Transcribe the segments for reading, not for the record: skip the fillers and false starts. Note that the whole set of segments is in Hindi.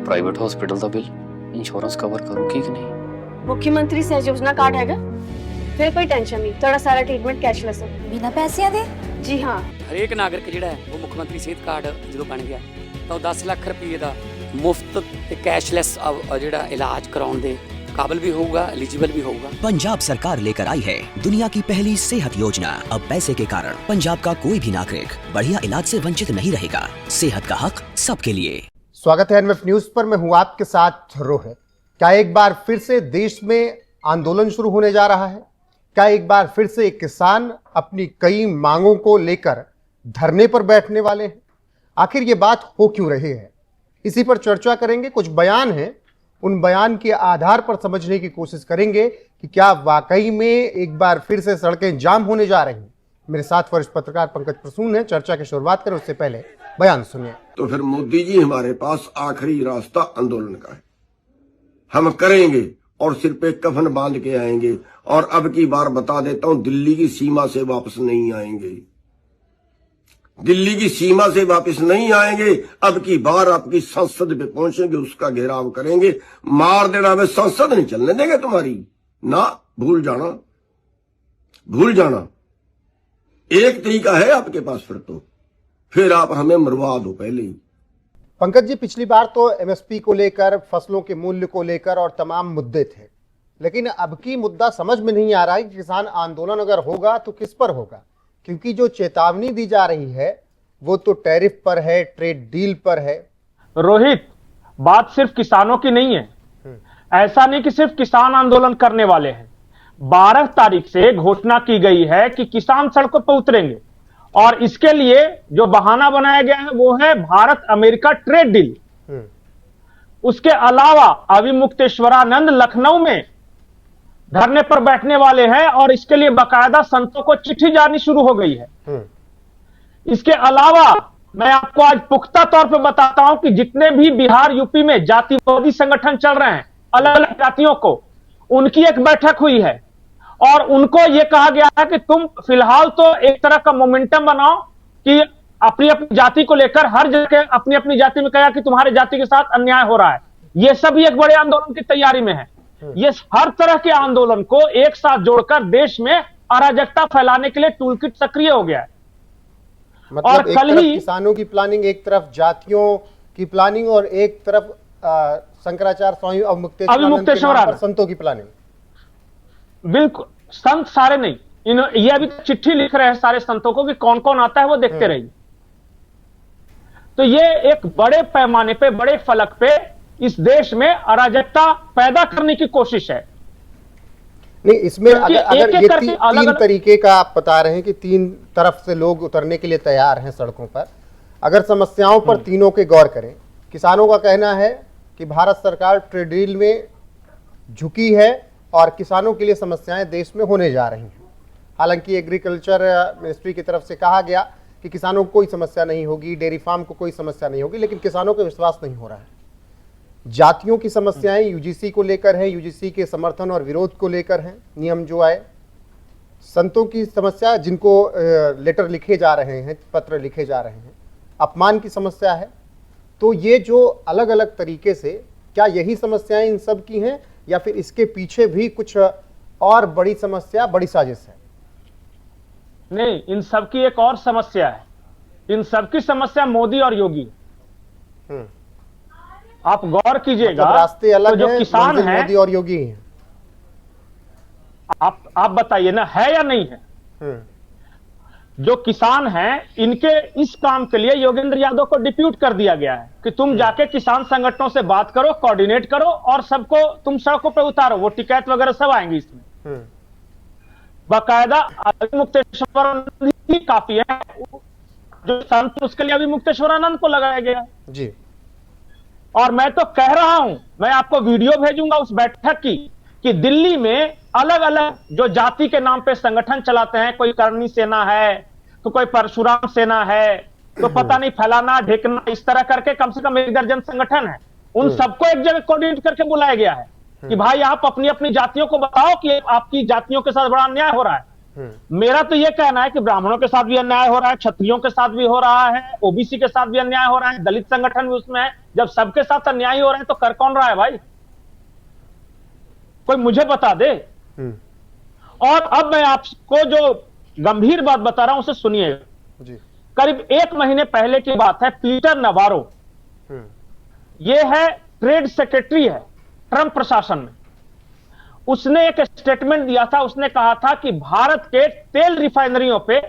प्राइवेट हॉस्पिटल का बिल इंश्योरेंस कवर करूगी कि नहीं? मुख्यमंत्री सहज योजना कार्ड हैगा, फिर कोई टेंशन नहीं, थोड़ा सारा ट्रीटमेंट कैशलेस है। बिना पैसे दे? जी हाँ, ਹਰੇਕ ਨਾਗਰਿਕ ਜਿਹੜਾ ਹੈ ਉਹ ਮੁੱਖ ਮੰਤਰੀ ਸਿਹਤ ਕਾਰਡ ਜਦੋਂ ਬਣ ਗਿਆ ਤਾਂ ਉਹ 10 ਲੱਖ ਰੁਪਏ ਦਾ ਮੁਫਤ ਤੇ ਕੈਸ਼ਲੈਸ ਜਿਹੜਾ ਇਲਾਜ ਕਰਾਉਣ ਦੇ काबिल भी होगा, एलिजिबल भी होगा। पंजाब सरकार लेकर आई है दुनिया की पहली सेहत योजना। अब पैसे के कारण पंजाब का कोई भी नागरिक बढ़िया इलाज से वंचित नहीं रहेगा। सेहत का हक सबके लिए। स्वागत है एनएफ न्यूज पर, मैं हूं आपके साथ रोहित। क्या एक बार फिर से देश में आंदोलन शुरू होने जा रहा है? क्या एक बार फिर से किसान अपनी कई मांगों को लेकर धरने पर बैठने वाले हैं? आखिर ये बात हो क्यों रही है, इसी पर चर्चा करेंगे। कुछ बयान हैं, उन बयान के आधार पर समझने की कोशिश करेंगे कि क्या वाकई में एक बार फिर से सड़कें जाम होने जा रही हैं। मेरे साथ वरिष्ठ पत्रकार पंकज प्रसून है। चर्चा की शुरुआत करें उससे पहले बयान सुनिए। तो फिर मोदी जी, हमारे पास आखिरी रास्ता आंदोलन का है, हम करेंगे और सिर पे कफन बांध के आएंगे। और अब की बार बता देता हूं, दिल्ली की सीमा से वापस नहीं आएंगे, दिल्ली की सीमा से वापस नहीं आएंगे। अब की बार आपकी संसद पे पहुंचेंगे, उसका घेराव करेंगे, मार देना। वे संसद नहीं चलने देंगे तुम्हारी, ना भूल जाना, भूल जाना। एक तरीका है आपके पास, फिर आप हमें मरवा दो पहले ही। पंकज जी, पिछली बार तो एमएसपी को लेकर, फसलों के मूल्य को लेकर और तमाम मुद्दे थे, लेकिन अब की मुद्दा समझ में नहीं आ रहा है कि किसान आंदोलन अगर होगा तो किस पर होगा, क्योंकि जो चेतावनी दी जा रही है वो तो टैरिफ पर है, ट्रेड डील पर है। रोहित, बात सिर्फ किसानों की नहीं है। ऐसा नहीं कि सिर्फ किसान आंदोलन करने वाले हैं। 12 तारीख से घोषणा की गई है कि किसान सड़कों पर उतरेंगे, और इसके लिए जो बहाना बनाया गया है वो है भारत अमेरिका ट्रेड डील। उसके अलावा अभी मुक्तेश्वरानंद लखनऊ में धरने पर बैठने वाले हैं, और इसके लिए बाकायदा संतों को चिट्ठी जानी शुरू हो गई है। इसके अलावा मैं आपको आज पुख्ता तौर पर बताता हूं कि जितने भी बिहार यूपी में जातिवादी संगठन चल रहे हैं अलग अलग जातियों को, उनकी एक बैठक हुई है, और उनको यह कहा गया है कि तुम फिलहाल तो एक तरह का मोमेंटम बनाओ कि अपनी अपनी जाति को लेकर हर जगह अपनी अपनी जाति में कहा कि तुम्हारे जाति के साथ अन्याय हो रहा है। यह सभी एक बड़े आंदोलन की तैयारी में है। ये हर तरह के आंदोलन को एक साथ जोड़कर देश में अराजकता फैलाने के लिए टूलकिट सक्रिय हो गया है। मतलब और कल ही किसानों की प्लानिंग, एक तरफ जातियों की प्लानिंग, और एक तरफ शंकराचार्य स्वामी और मुक्तेश्वर संतों की प्लानिंग। बिल्कुल, संत सारे नहीं, ये अभी चिट्ठी लिख रहे हैं सारे संतों को कि कौन कौन आता है वो देखते रहिए। तो ये एक बड़े पैमाने पे, बड़े फलक पे इस देश में अराजकता पैदा करने की कोशिश है। नहीं, इसमें अगर ये तीन तरीके का आप बता रहे हैं कि तीन तरफ से लोग उतरने के लिए तैयार हैं सड़कों पर, अगर समस्याओं पर तीनों के गौर करें, किसानों का कहना है कि भारत सरकार ट्रेड डील में झुकी है और किसानों के लिए समस्याएं देश में होने जा रही हैं। हालांकि एग्रीकल्चर मिनिस्ट्री की तरफ से कहा गया कि किसानों को कोई समस्या नहीं होगी, डेयरी फार्म को कोई समस्या नहीं होगी, लेकिन किसानों को विश्वास नहीं हो रहा है। जातियों की समस्याएं यूजीसी को लेकर हैं, यूजीसी के समर्थन और विरोध को लेकर हैं, नियम जो आए। संतों की समस्या, जिनको लेटर लिखे जा रहे हैं, पत्र लिखे जा रहे हैं, अपमान की समस्या है। तो ये जो अलग अलग तरीके से, क्या यही समस्याएं इन सब की हैं, या फिर इसके पीछे भी कुछ और बड़ी समस्या, बड़ी साजिश है? नहीं, इन सब की एक और समस्या है। इन सबकी समस्या मोदी और योगी। आप गौर कीजिएगा, मतलब रास्ते अलग तो जो किसान हैं, मोदी और योगी हैं। आप बताइए ना, है या नहीं है? जो किसान हैं, इनके इस काम के लिए योगेंद्र यादव को डिप्यूट कर दिया गया है कि तुम जाके किसान संगठनों से बात करो, कोऑर्डिनेट करो, और सबको तुम सड़कों पर उतारो। वो टिकैत वगैरह सब आएंगे इसमें। बाकायदा मुक्तेश्वरानंद ही काफी है, जो संत, उसके लिए अभी मुक्तेश्वरानंद को लगाया गया जी। और मैं तो कह रहा हूं, मैं आपको वीडियो भेजूंगा उस बैठक की, कि दिल्ली में अलग अलग जो जाति के नाम पे संगठन चलाते हैं, कोई करनी सेना है, तो कोई परशुराम सेना है, तो पता नहीं फलाना ढेकना, इस तरह करके कम से कम 1 दर्जन संगठन है। उन सबको एक जगह कोऑर्डिनेट करके बुलाया गया है कि भाई आप अपनी अपनी जातियों को बताओ कि आपकी जातियों के साथ बड़ा अन्याय हो रहा है। मेरा तो ये कहना है कि ब्राह्मणों के साथ भी अन्याय हो रहा है, क्षत्रियों के साथ भी हो रहा है, ओबीसी के साथ भी अन्याय हो रहा है, दलित संगठन भी उसमें है। जब सबके साथ अन्याय हो रहे हैं तो कर कौन रहा है भाई? कोई मुझे बता दे। और अब मैं आपको जो गंभीर बात बता रहा हूं उसे सुनिएगा जी। करीब 1 महीने पहले की बात है। पीटर नवारो, ये है ट्रेड सेक्रेटरी है ट्रंप प्रशासन में, उसने एक स्टेटमेंट दिया था। उसने कहा था कि भारत के तेल रिफाइनरियों पे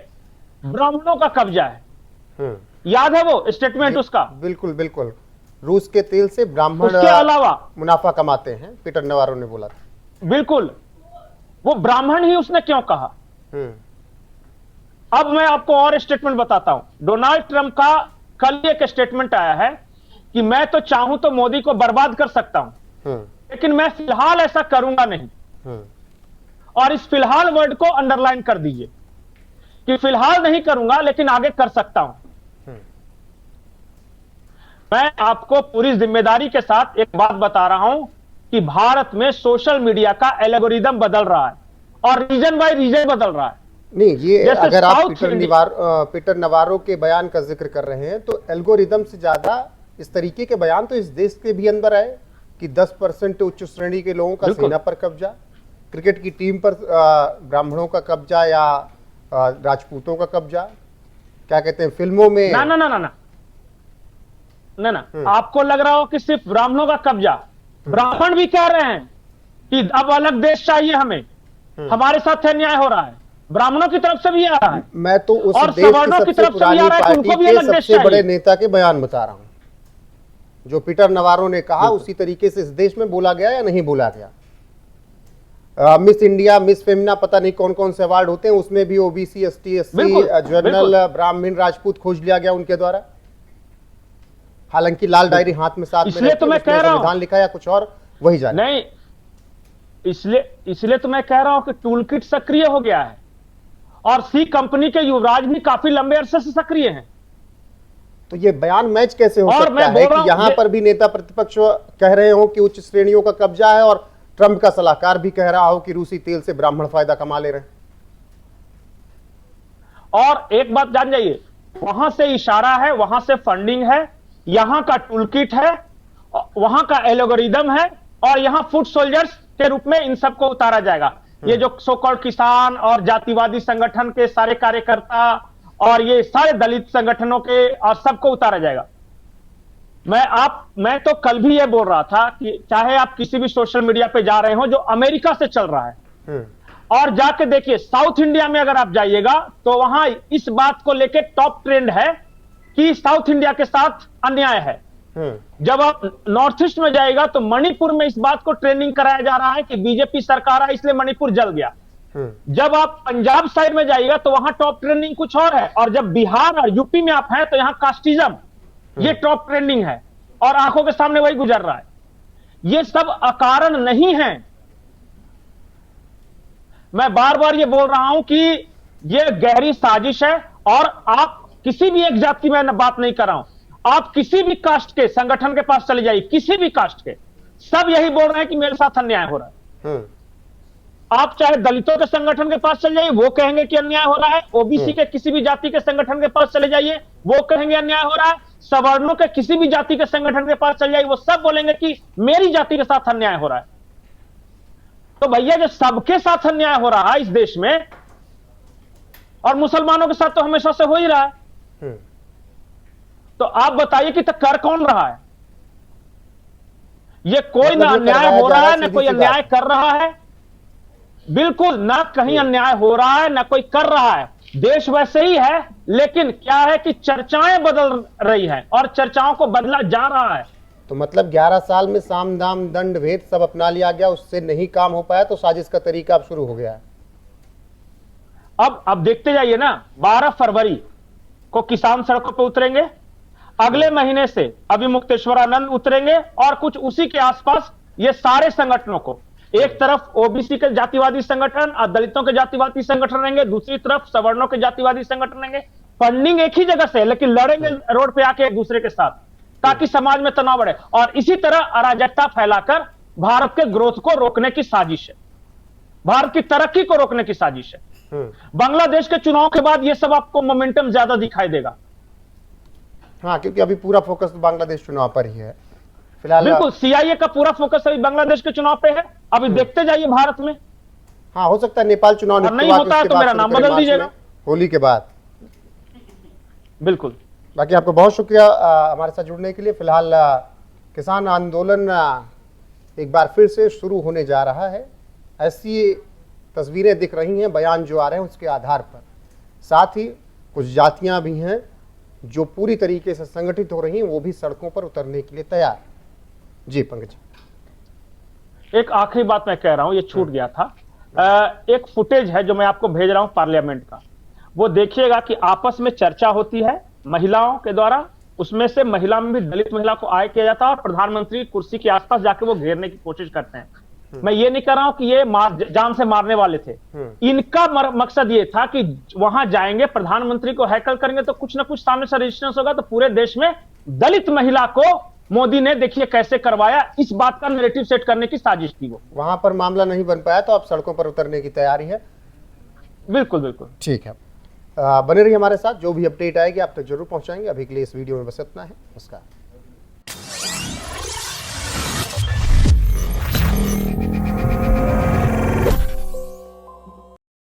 ब्राह्मणों का कब्जा है। याद है वो स्टेटमेंट उसका? बिल्कुल बिल्कुल। रूस के तेल से ब्राह्मण उसके अलावा मुनाफा कमाते हैं, पीटर नवारो ने बोला था। बिल्कुल, वो ब्राह्मण ही उसने क्यों कहा? अब मैं आपको और स्टेटमेंट बताता हूं। डोनाल्ड ट्रंप का कल एक स्टेटमेंट आया है कि मैं तो चाहूं तो मोदी को बर्बाद कर सकता हूं, लेकिन मैं फिलहाल ऐसा करूंगा नहीं। और इस फिलहाल वर्ड को अंडरलाइन कर दीजिए कि फिलहाल नहीं करूंगा लेकिन आगे कर सकता हूं। मैं आपको पूरी जिम्मेदारी के साथ एक बात बता रहा हूं कि भारत में सोशल मीडिया का एल्गोरिदम बदल रहा है और रीजन बाय रीजन बदल रहा है। नहीं, ये अगर आप साउथ पीटर नवारो के बयान का जिक्र कर रहे हैं तो एल्गोरिदम से ज्यादा इस तरीके के बयान तो इस देश के भी अंदर आए कि 10% उच्च श्रेणी के लोगों का सेना पर कब्जा, क्रिकेट की टीम पर ब्राह्मणों का कब्जा या राजपूतों का कब्जा, क्या कहते हैं फिल्मों में। ना ना ना ना ना ना ना आपको लग रहा हो कि सिर्फ ब्राह्मणों का कब्जा, ब्राह्मण भी कह रहे हैं कि अब अलग देश चाहिए हमें, हमारे साथ अन्याय हो रहा है। ब्राह्मणों की तरफ से भी आ रहा है। मैं तो उस और देश की सबसे पुरानी पार्टी के सबसे बड़े नेता के बयान बता रहा हूं। जो पीटर नवारो ने कहा उसी तरीके से इस देश में बोला गया या नहीं बोला गया। मिस इंडिया, मिस फेमिना, पता नहीं कौन कौन से अवार्ड होते हैं, उसमें भी ओबीसी, एसटी, एससी, जनरल, ब्राह्मण, राजपूत खोज लिया गया उनके द्वारा। हालांकि लाल डायरी हाथ में साथ में इसलिए तो मैं कह रहा हूं संविधान लिखा या कुछ और वही जाने। नहीं, इसलिए तो मैं कह रहा हूं कि टूल किट सक्रिय हो गया है और सी कंपनी के युवराज भी काफी लंबे अरसे से सक्रिय हैं। तो ये बयान मैच कैसे हो सकता है कि यहां पर भी नेता प्रतिपक्ष कह रहे हो कि उच्च श्रेणियों का कब्जा है और ट्रंप का सलाहकार भी कह रहा हो कि रूसी तेल से ब्राह्मण फायदा कमा ले रहे हैं। और एक बात जान जाइए, वहां से इशारा है, वहां से फंडिंग है, यहां का टूलकिट है, वहां का एल्गोरिदम है और यहां फुट सोल्जर्स के रूप में इन सबको उतारा जाएगा। ये जो सो कॉल्ड किसान और जातिवादी संगठन के सारे कार्यकर्ता और ये सारे दलित संगठनों के और सबको उतारा जाएगा। मैं तो कल भी ये बोल रहा था कि चाहे आप किसी भी सोशल मीडिया पे जा रहे हो जो अमेरिका से चल रहा है और जाके देखिए साउथ इंडिया में अगर आप जाइएगा तो वहां इस बात को लेके टॉप ट्रेंड है कि साउथ इंडिया के साथ अन्याय है। जब आप नॉर्थ ईस्ट में जाएगा तो मणिपुर में इस बात को ट्रेनिंग कराया जा रहा है कि बीजेपी सरकार है इसलिए मणिपुर जल गया। जब आप पंजाब साइड में जाइएगा तो वहां टॉप ट्रेंडिंग कुछ और है और जब बिहार और यूपी में आप हैं तो यहां कास्टिज्म ये टॉप ट्रेंडिंग है और आंखों के सामने वही गुजर रहा है। ये सब अकारण नहीं है। मैं बार बार ये बोल रहा हूं कि ये गहरी साजिश है और आप किसी भी एक जात की मैं बात नहीं कर रहा हूं, आप किसी भी कास्ट के संगठन के पास चले जाइए, किसी भी कास्ट के, सब यही बोल रहे हैं कि मेरे साथ अन्याय हो रहा है। आप चाहे दलितों के संगठन के पास चले जाइए, वो कहेंगे कि अन्याय हो रहा है। ओबीसी के किसी भी जाति के संगठन के पास चले जाइए, वो कहेंगे अन्याय हो रहा है। सवर्णों के किसी भी जाति के संगठन के पास चले जाइए, वो सब बोलेंगे कि मेरी जाति के साथ अन्याय हो रहा है। तो भैया जब सबके साथ अन्याय हो रहा है इस देश में और मुसलमानों के साथ तो हमेशा से हो ही रहा है, तो आप बताइए कि तो कर कौन रहा है? ये कोई ना अन्याय हो रहा है ना कोई अन्याय कर रहा है। बिल्कुल ना कहीं अन्याय हो रहा है ना कोई कर रहा है। देश वैसे ही है, लेकिन क्या है कि चर्चाएं बदल रही हैं और चर्चाओं को बदला जा रहा है। तो मतलब 11 साल में साम दाम दंड भेद सब अपना लिया गया, उससे नहीं काम हो पाया तो साजिश का तरीका अब शुरू हो गया है। अब देखते जाइए ना, 12 फरवरी को किसान सड़कों पर उतरेंगे, अगले महीने से अभी मुक्तेश्वरानंद उतरेंगे और कुछ उसी के आसपास ये सारे संगठनों को, एक तरफ ओबीसी के जातिवादी संगठन और दलितों के जातिवादी संगठन रहेंगे, दूसरी तरफ सवर्णों के जातिवादी संगठन रहेंगे। फंडिंग एक ही जगह से, लेकिन लड़ेंगे रोड पे आके एक दूसरे के साथ ताकि समाज में तनाव बढ़े और इसी तरह अराजकता फैलाकर भारत के ग्रोथ को रोकने की साजिश है, भारत की तरक्की को रोकने की साजिश है। बांग्लादेश के चुनाव के बाद ये सब आपको मोमेंटम ज्यादा दिखाई देगा। हाँ, क्योंकि अभी पूरा फोकस तो बांग्लादेश चुनाव पर ही है फिलहाल। बिल्कुल, सीआईए का पूरा फोकस अभी बांग्लादेश के चुनाव पे है। अभी देखते जाइए भारत में। हाँ, हो सकता है नेपाल चुनाव नहीं होता है तो मेरा नाम बदल दीजिएगा होली के बाद। बिल्कुल। बाकी आपको बहुत शुक्रिया हमारे साथ जुड़ने के लिए। फिलहाल किसान आंदोलन एक बार फिर से शुरू होने जा रहा है, ऐसी तस्वीरें दिख रही हैं, बयान जो आ रहे हैं उसके आधार पर। साथ ही कुछ जातियां भी हैं जो पूरी तरीके से संगठित हो रही हैं, वो भी सड़कों पर उतरने के लिए तैयार। जी पंकज, एक आखिरी बात मैं कह रहा हूं, ये छूट गया था। एक फुटेज है जो मैं आपको भेज रहा हूं पार्लियामेंट का, वो देखिएगा कि आपस में चर्चा होती है महिलाओं के द्वारा। उसमें से महिला में भी दलित महिला को आय किया जाता है और प्रधानमंत्री कुर्सी के आसपास जाके वो घेरने की कोशिश करते हैं। मैं ये नहीं कर रहा हूं कि ये जान से मारने वाले थे। इनका मकसद ये था कि वहां जाएंगे, प्रधानमंत्री को हैकल करेंगे तो कुछ ना कुछ सामने से रेजिस्टेंस होगा, तो पूरे देश में दलित महिला को मोदी ने देखिए कैसे करवाया। इस बात का नैरेटिव सेट करने की साजिश थी वो। वहां पर मामला नहीं बन पाया तो अब सड़कों पर उतरने की तैयारी है। बिल्कुल बिल्कुल, ठीक है। बने रहिए हमारे साथ, जो भी अपडेट आएगी आप तक जरूर पहुंचाएंगे। अभी के लिए इस वीडियो में बस इतना है। नमस्कार।